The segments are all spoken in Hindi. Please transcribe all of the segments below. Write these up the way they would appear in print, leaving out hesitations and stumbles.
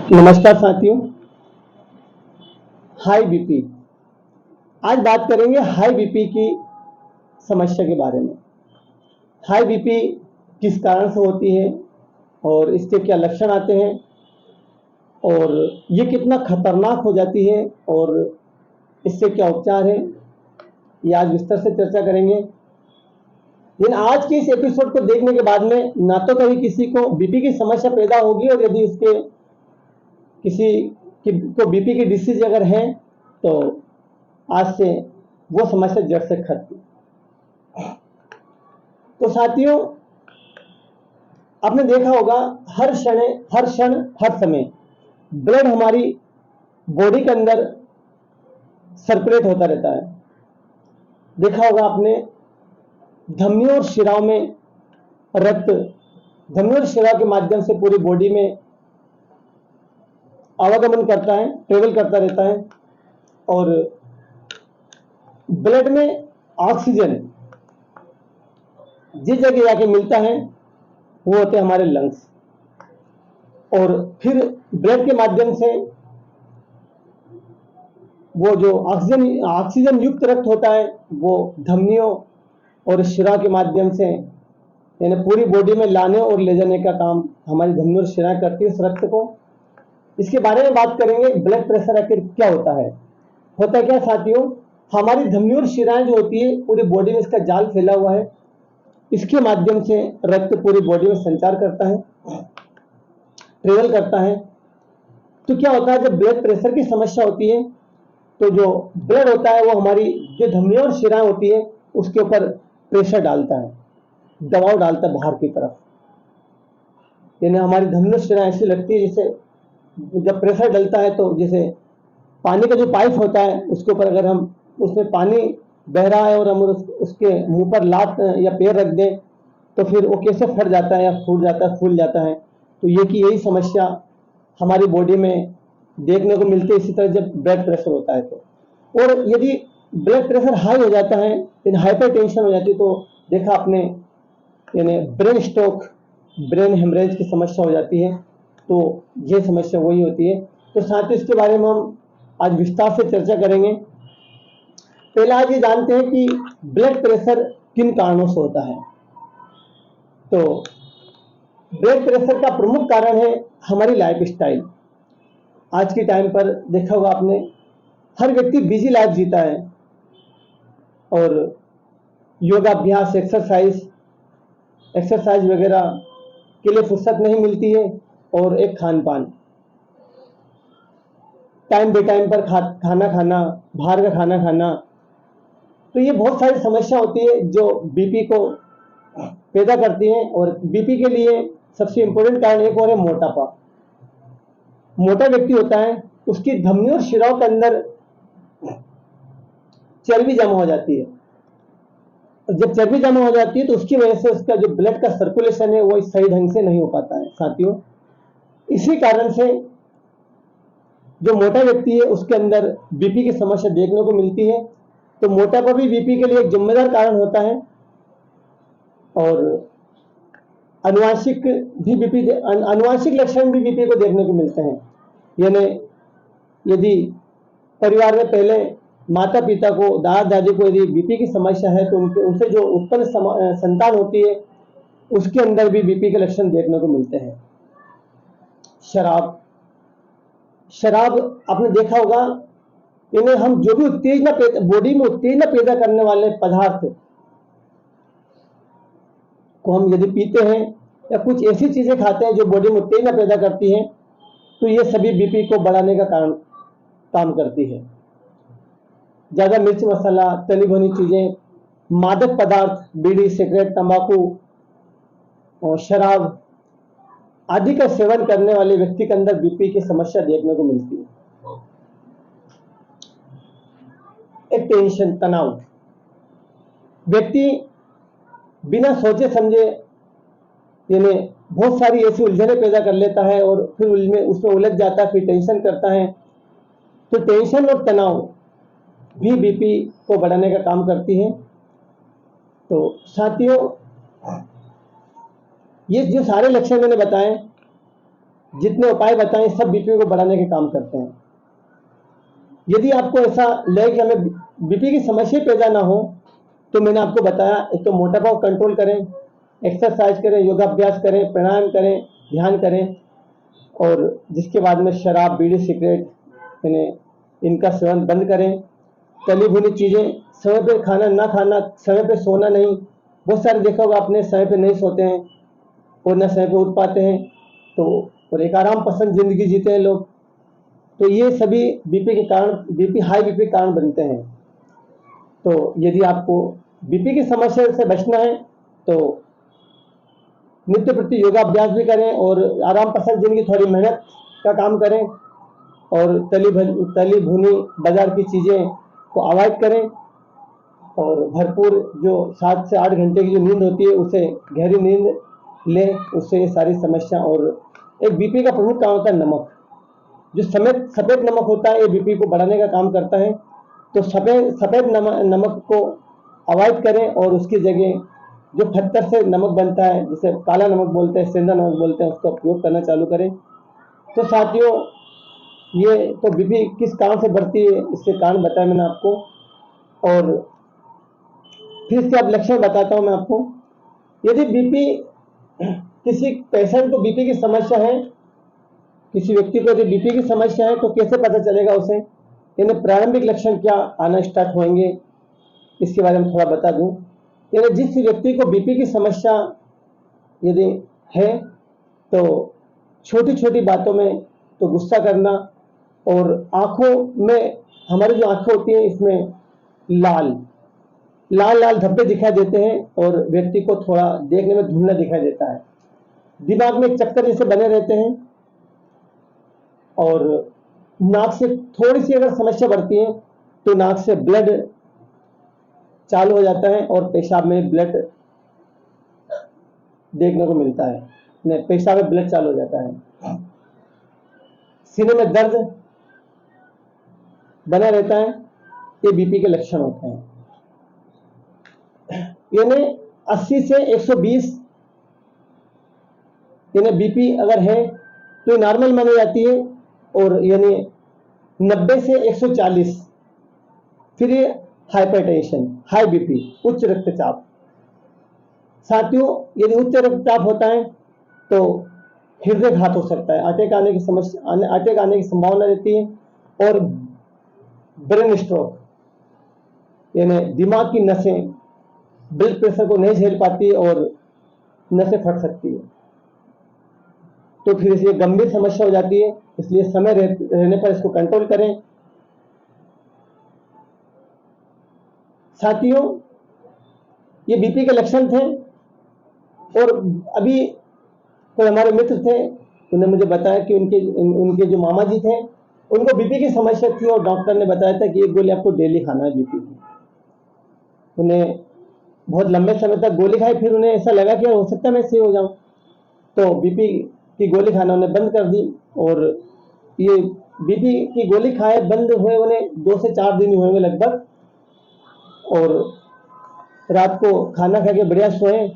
नमस्कार साथियों। High BP. आज बात करेंगे हाई बीपी की समस्या के बारे में। हाई बीपी किस कारण से होती है और इसके क्या लक्षण आते हैं और ये कितना खतरनाक हो जाती है और इससे क्या उपचार है, ये आज विस्तार से चर्चा करेंगे। लेकिन आज के इस एपिसोड को देखने के बाद में ना तो कभी किसी को बीपी की समस्या पैदा होगी, और यदि इसके किसी को बीपी की डिसीज अगर है तो आज से वो समस्या जड़ से खत्म। तो साथियों, आपने देखा होगा हर क्षण हर समय ब्लड हमारी बॉडी के अंदर सर्कुलेट होता रहता है। देखा होगा आपने धमनियों और शिराओं में रक्त धमनियों और शिरा के माध्यम से पूरी बॉडी में आवागमन करता है, ट्रेवल करता रहता है। और ब्लड में ऑक्सीजन जिस जगह जाके मिलता है वो होते हैं हमारे लंग्स, और फिर ब्लड के माध्यम से वो जो ऑक्सीजन युक्त रक्त होता है वो धमनियों और शिरा के माध्यम से यानी पूरी बॉडी में लाने और ले जाने का काम हमारी धमनी और शिरा करती है उस रक्त को। इसके बारे में बात करेंगे। ब्लड प्रेशर आखिर क्या होता है क्या साथियों? हमारी धमनी और शिराएं जो होती है पूरी बॉडी में इसका जाल फैला हुआ है। इसके माध्यम से रक्त पूरी बॉडी में संचार करता है, ट्रेवल करता है। तो क्या होता है, जब ब्लड प्रेशर की समस्या होती है तो जो ब्लड होता है वो हमारी जो धमनी और शिराएं होती है उसके ऊपर प्रेशर डालता है, दबाव डालता है बाहर की तरफ। यानी हमारी धमनी और शिराएं ऐसी लगती है जैसे जब प्रेशर डलता है तो जैसे पानी का जो पाइप होता है उसके ऊपर अगर हम उसमें पानी बह रहा है और हम उसके मुंह पर लात या पैर रख दें तो फिर वो कैसे फट जाता है या फूट जाता है, फूल जाता है। तो यही समस्या हमारी बॉडी में देखने को मिलती है इसी तरह जब ब्लड प्रेशर होता है तो। और यदि ब्लड प्रेशर हाई हो जाता है, यानी हाइपर टेंशन हो जाती है, तो देखा आपने यानी ब्रेन स्ट्रोक, ब्रेन हेमरेज की समस्या हो जाती है। तो ये समस्या वही होती है। तो साथ ही इसके बारे में हम आज विस्तार से चर्चा करेंगे। पहले आज ये जानते हैं कि ब्लड प्रेशर किन कारणों से होता है। तो ब्लड प्रेशर का प्रमुख कारण है हमारी लाइफ स्टाइल। आज के टाइम पर देखा होगा आपने हर व्यक्ति बिजी लाइफ जीता है और योगाभ्यास, एक्सरसाइज वगैरह के लिए फुर्सत नहीं मिलती है। और एक खान पान, टाइम बे टाइम पर खाना खाना, बाहर का खाना खाना, तो ये बहुत सारी समस्या होती है जो बीपी को पैदा करती हैं। और बीपी के लिए सबसे इंपॉर्टेंट कारण एक और है मोटापा। मोटा व्यक्ति होता है उसकी धमनी और शिराओं के अंदर चर्बी जमा हो जाती है, और जब चर्बी जमा हो जाती है तो उसकी वजह से उसका जो ब्लड का सर्कुलेशन है वो सही ढंग से नहीं हो पाता है साथियों। इसी कारण से जो मोटा व्यक्ति है उसके अंदर बीपी की समस्या देखने को मिलती है। तो मोटापा भी बीपी के लिए एक जिम्मेदार कारण होता है। और अनुवांशिक लक्षण भी बीपी को देखने को मिलते हैं। यानी यदि परिवार में पहले माता पिता को, दादा दादी को यदि बीपी की समस्या है तो उनसे जो उत्पन्न संतान होती है उसके अंदर भी बीपी के लक्षण देखने को मिलते हैं। शराब आपने देखा होगा, इन्हें हम जो भी बॉडी में उत्तेजना पैदा करने वाले पदार्थ को हम यदि पीते हैं या कुछ ऐसी चीजें खाते हैं जो बॉडी में उत्तेजना पैदा करती हैं तो ये सभी बीपी को बढ़ाने का काम करती है। ज्यादा मिर्च मसाला, तली भुनी चीजें, मादक पदार्थ, बीड़ी, सिगरेट, तंबाकू और शराब आदि का सेवन करने वाले व्यक्ति के अंदर बीपी की समस्या देखने को मिलती है। एक टेंशन, तनाव, व्यक्ति बिना सोचे समझे यानी बहुत सारी ऐसी उलझनें पैदा कर लेता है और फिर उसमें उलझ जाता है, फिर टेंशन करता है। तो टेंशन और तनाव भी बीपी को बढ़ाने का काम करती है। तो साथियों, ये जो सारे लक्षण मैंने बताए जितने उपाय बताएं सब बीपी को बढ़ाने के काम करते हैं। यदि आपको ऐसा लगे कि हमें बीपी की समस्या पैदा ना हो, तो मैंने आपको बताया, एक तो मोटापा को कंट्रोल करें, एक्सरसाइज करें, योगाभ्यास करें, प्राणायाम करें, ध्यान करें, और जिसके बाद में शराब, बीड़ी, सिगरेट यानी इनका सेवन बंद करें। तली भुनी चीज़ें, समय पे खाना ना खाना, समय पे सोना नहीं। बहुत सारे देखा होगा आपने, समय पे नहीं सोते हैं और ना समय पे उठ पाते हैं, तो और एक आराम पसंद जिंदगी जीते हैं लोग। तो ये सभी बीपी के कारण, हाई बीपी के कारण बनते हैं। तो यदि आपको बीपी की समस्या से बचना है तो नित्य प्रति योगाभ्यास भी करें और आराम पसंद जिंदगी, थोड़ी मेहनत का काम करें, और तली भुनी बाजार की चीज़ें को अवॉइड करें, और भरपूर जो 7 से 8 घंटे की जो नींद होती है उसे गहरी नींद लें। उससे ये सारी समस्या, और एक बीपी का प्रमुख काम होता है नमक। जो सफ़ेद नमक होता है, ये बीपी को बढ़ाने का काम करता है। तो सफ़ेद नमक को अवॉइड करें और उसकी जगह जो पत्थर से नमक बनता है, जिसे काला नमक बोलते हैं, सेंधा नमक बोलते हैं, उसका उपयोग करना चालू करें। तो साथियों, ये तो बीपी किस कारण से बढ़ती है इसके कारण बताया मैंने आपको, और फिर से अब लक्षण बताता हूं मैं आपको। यदि बीपी, किसी पेशेंट को बीपी की समस्या है, किसी व्यक्ति को यदि बीपी की समस्या है, तो कैसे पता चलेगा उसे, यानी प्रारंभिक लक्षण क्या आना स्टार्ट होंगे, इसके बारे में थोड़ा बता दूं। यानी जिस व्यक्ति को बीपी की समस्या यदि है, तो छोटी छोटी बातों में तो गुस्सा करना, और आंखों में, हमारी जो आंखें होती हैं इसमें लाल लाल धब्बे दिखाई देते हैं, और व्यक्ति को थोड़ा देखने में धुंधला दिखाई देता है। दिमाग में चक्कर जैसे बने रहते हैं, और नाक से थोड़ी सी अगर समस्या बढ़ती है तो नाक से ब्लड चालू हो जाता है, और पेशाब में ब्लड देखने को मिलता है, पेशाब में ब्लड चालू हो जाता है। सीने में दर्द बना रहता है, ये बीपी के लक्षण होते हैं। यानी 80 से 120 यानी बीपी अगर है तो नॉर्मल मानी जाती है, और यानी 90 से 140 फिर ये हाइपरटेंशन, हाई बीपी, उच्च रक्तचाप। साथियों, यदि उच्च रक्तचाप होता है तो हृदय घात हो सकता है, अटैक आने की संभावना रहती है, और ब्रेन स्ट्रोक यानी दिमाग की नसें ब्लड प्रेशर को नहीं झेल पाती और नसें फट सकती है, तो फिर ये गंभीर समस्या हो जाती है। इसलिए समय रहने पर इसको कंट्रोल करें। साथियों, ये बीपी के लक्षण थे, और अभी कोई हमारे मित्र थे, उन्होंने मुझे बताया कि उनके जो मामा जी थे, उनको बीपी की समस्या थी, और डॉक्टर ने बताया था कि एक गोली आपको डेली खाना है बीपी की। उन्हें बहुत लंबे समय तक गोली खाई, फिर उन्हें ऐसा लगा कि हो सकता है मैं सही हो जाऊं, तो बीपी की गोली खाना उन्हें बंद कर दी। और ये बीपी की गोली खाए बंद हुए उन्हें 2 से 4 दिन हुए लगभग, और रात को खाना खा के बढ़िया सोए,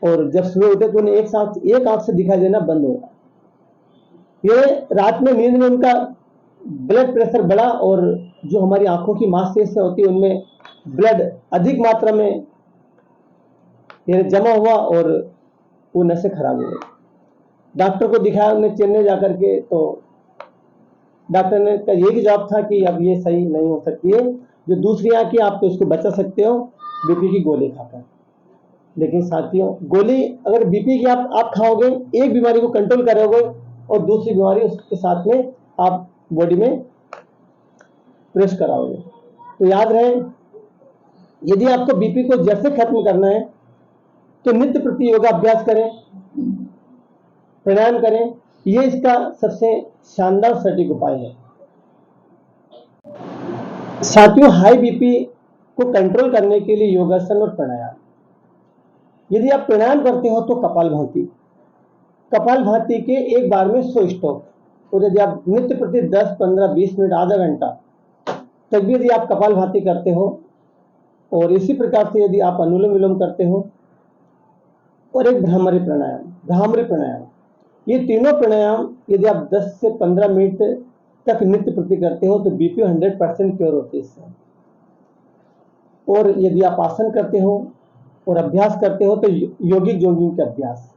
और जब सुबह उठे तो उन्हें एक आंख से दिखाई देना बंद हो। ये रात में नींद में उनका ब्लड प्रेशर बढ़ा, और जो हमारी आंखों की मांसपेशियां होती है उनमें ब्लड अधिक मात्रा में जमा हुआ, और वो नसें खराब हो गई। डॉक्टर को दिखाया उन्हें चेन्नई जाकर के, तो डॉक्टर ने का यही जवाब था कि अब ये सही नहीं हो सकती है, जो दूसरी आंख की आप तो इसको बचा सकते हो बीपी की गोली खाकर। लेकिन साथियों, गोली अगर बीपी की आप खाओगे, एक बीमारी को कंट्रोल करोगे और दूसरी बीमारी उसके साथ में आप बॉडी में प्रेस कराओगे। तो याद रहे, यदि आपको बीपी को जड़ से खत्म करना है तो नित्य प्रति योगाभ्यास करें, प्राणायाम करें, ये इसका सबसे शानदार सटीक उपाय है। साथियों, हाई बीपी को कंट्रोल करने के लिए योगासन और प्राणायाम। यदि आप प्राणायाम करते हो तो कपालभाति के एक बार में 100 स्टॉप, और यदि आप नित्य प्रति 10, 15, 20 मिनट, आधा घंटा तक भी यदि आप कपालभाति करते हो, और इसी प्रकार से यदि आप अनुलोम विलोम करते हो, और एक भ्रामरी प्राणायाम, ये तीनों प्राणायाम यदि आप 10 से 15 मिनट तक नित्य प्रति करते हो तो बीपी 100% क्योर होती है इससे। और यदि आप आसन करते हो और अभ्यास करते हो तो यौगिक जॉगिंग का अभ्यास,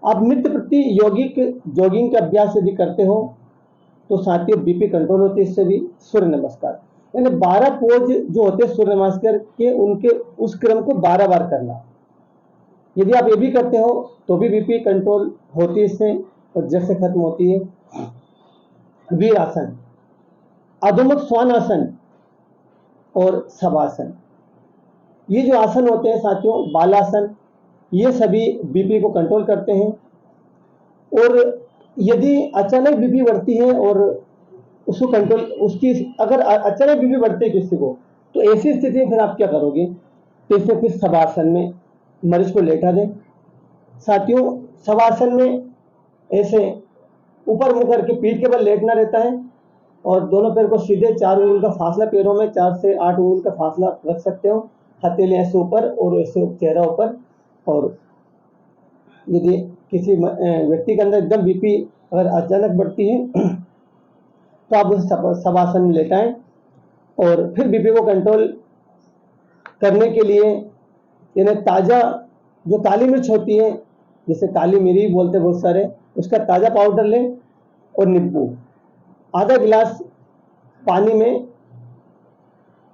आप नित्य प्रति यौगिक जॉगिंग का अभ्यास यदि करते हो तो साथियों बीपी कंट्रोल होती है। इससे भी सूर्य नमस्कार, यानी 12 पोज जो होते हैं सूर्य नमस्कार के, उनके उस क्रम को 12 बार करना, यदि आप ये भी करते हो तो भी बीपी कंट्रोल होती है इससे और जड़ से खत्म होती है। वीर आसन, अधोमुख श्वान आसन और शवासन, ये जो आसन होते हैं साथियों, बालासन, ये सभी बीपी को कंट्रोल करते हैं। और यदि अचानक बीपी बढ़ती है और उसको कंट्रोल, उसकी अगर अचानक बीपी बढ़ती है किसी को, तो ऐसी स्थिति में फिर आप क्या करोगे, तो इसे फिर शवासन में मरीज को लेटा दें। साथियों शवासन में ऐसे ऊपर मुंह करके पीठ के बल लेटना रहता है और दोनों पैर को सीधे 4 उंगली का फासला, पैरों में 4 से 8 उंगली का फासला रख सकते हो, हथेली ऐसे ऊपर और ऐसे चेहरा ऊपर। और यदि किसी व्यक्ति के अंदर एकदम बीपी अगर अचानक बढ़ती है तो आप उस शवासन में लेटाएं। और फिर बीपी को कंट्रोल करने के लिए यानी ताज़ा जो काली मिर्च होती है, जैसे काली मिरी बोलते हैं बहुत सारे, उसका ताज़ा पाउडर लें और नींबू, आधा गिलास पानी में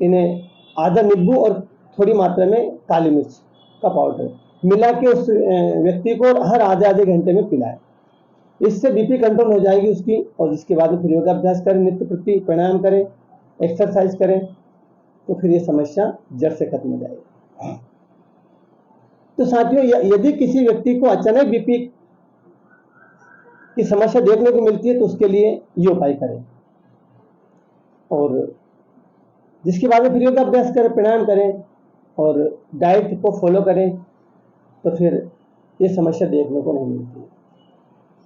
इन्हें आधा नींबू और थोड़ी मात्रा में काली मिर्च का पाउडर मिला के उस व्यक्ति को हर आधे आधे घंटे में पिलाएं। इससे बीपी कंट्रोल हो जाएगी उसकी। और जिसके बाद फिर योगाभ्यास करें, नित्य प्रति प्राणायाम करें, एक्सरसाइज करें, तो फिर ये समस्या जड़ से खत्म हो जाएगी। तो साथियों यदि किसी व्यक्ति को अचानक बीपी की समस्या देखने को मिलती है तो उसके लिए ये उपाय करें और जिसके बाद में फिर योगाभ्यास करें, प्राणायाम करें और डाइट को फॉलो करें, तो फिर ये समस्या देखने को नहीं मिलती।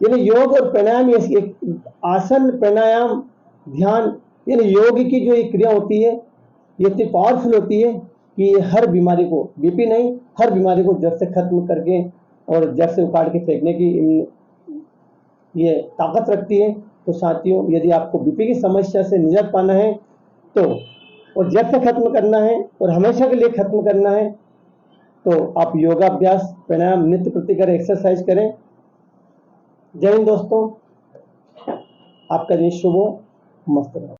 यानी योग और प्राणायाम, एक आसन, प्राणायाम, ध्यान, यानी योग की जो ये क्रिया होती है ये इतनी पावरफुल होती है कि ये हर बीमारी को, बीपी नहीं, हर बीमारी को जड़ से खत्म करके और जड़ से उखाड़ के फेंकने की ये ताकत रखती है। तो साथियों यदि आपको बीपी की समस्या से निजात पाना है तो और जड़ से खत्म करना है और हमेशा के लिए खत्म करना है तो आप योगाभ्यास, प्राणायाम नित्य प्रति करें, एक्सरसाइज करें। जय हिंद दोस्तों, आपका दिन शुभ हो, मस्त रहो।